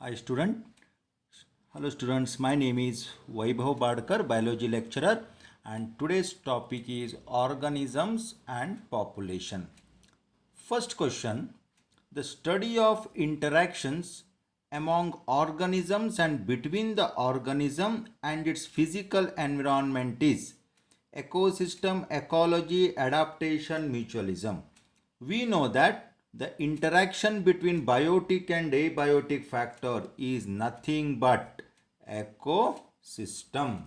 Hi student. Hello students. My name is Vaibhav Badkar, biology lecturer, and today's topic is organisms and population. First question: the study of interactions among organisms and between the organism and its physical environment is ecosystem, ecology, adaptation, mutualism. We know that the interaction between biotic and abiotic factor is nothing but ecosystem.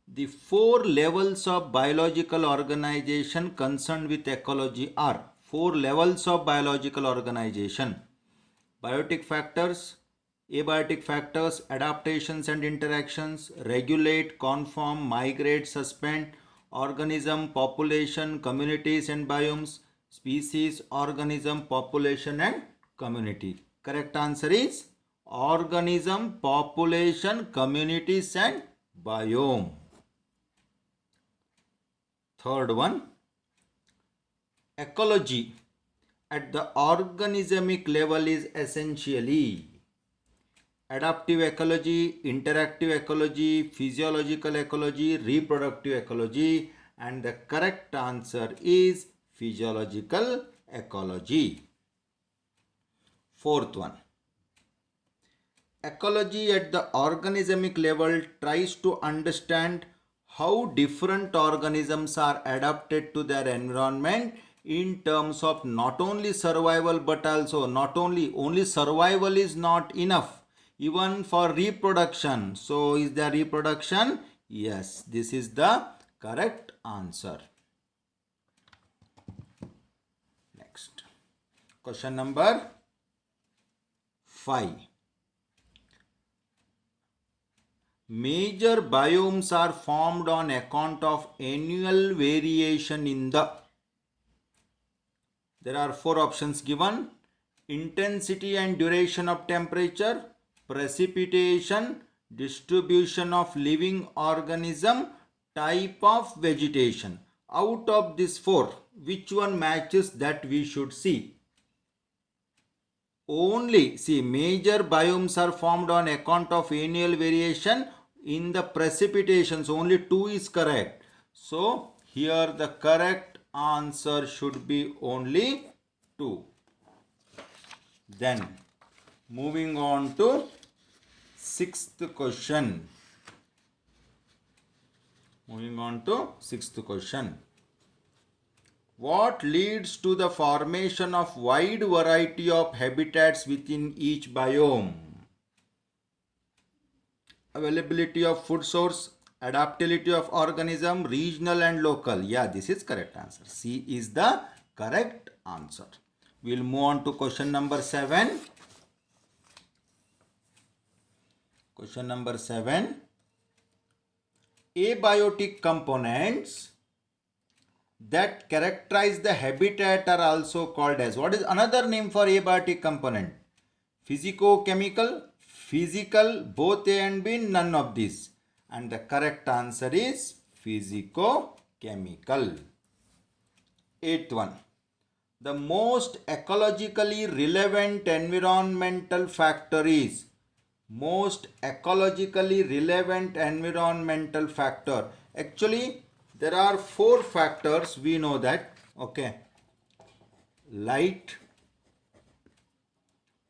The four levels of biological organization concerned with ecology are four levels of biological organization: biotic factors, abiotic factors, adaptations and interactions, regulate, conform, migrate, suspend, organism, population, communities and biomes, species, organism, population and community. Correct answer is organism, population, communities and biome. Third one, ecology at the organismic level is essentially adaptive ecology, interactive ecology, physiological ecology, reproductive ecology, and the correct answer is physiological ecology. Fourth one, ecology at the organismic level tries to understand how different organisms are adapted to their environment in terms of not only survival but also not only survival is not enough, even for reproduction. So is there reproduction? Yes, this is the correct answer. Next question number 5. Major biomes are formed on account of annual variation in the. There are four options given: intensity and duration of temperature, precipitation, distribution of living organism, type of vegetation. Out of these four, which one matches that we should see? Only see, major biomes are formed on account of annual variation in the precipitations. Only 2 is correct. So here the correct answer should be only 2. Then moving on to sixth question. What leads to the formation of wide variety of habitats within each biome? Availability of food source, adaptability of organism, regional and local. Yeah, this is correct answer. C is the correct answer. We will move on to question number 7. Question number 7. Abiotic components that characterize the habitat are also called as. What is another name for abiotic component? Physico-chemical, physical, both A and B, none of this. And the correct answer is physico-chemical. Eighth one. The most ecologically relevant environmental factor is. Most ecologically relevant environmental factor. Actually, there are 4 factors, we know that. Okay. Light,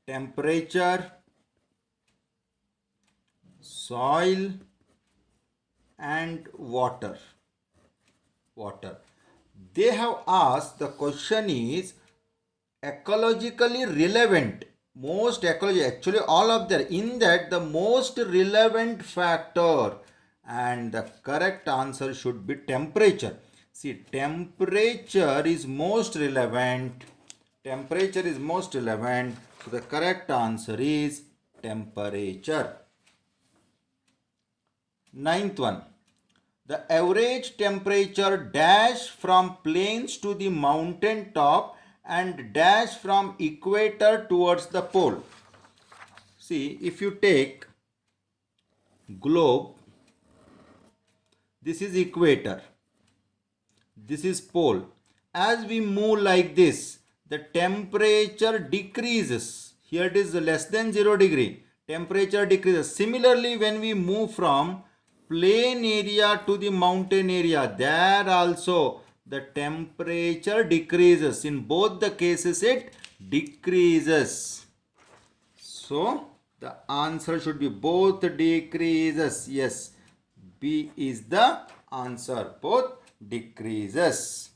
temperature, soil and water. They have asked, the question is ecologically relevant. Most ecology, actually all of them, in that the most relevant factor, and the correct answer should be temperature. See, temperature is most relevant. So the correct answer is temperature. Ninth one. The average temperature dash from plains to the mountain top and dash from equator towards the pole. See, if you take globe, this is equator, this is pole. As we move like this, the temperature decreases here it is less than 0 degree, temperature decreases. Similarly, when we move from plain area to the mountain area, there also the temperature decreases. In both the cases it decreases. So the answer should be both decreases. Yes, B is the answer, both decreases.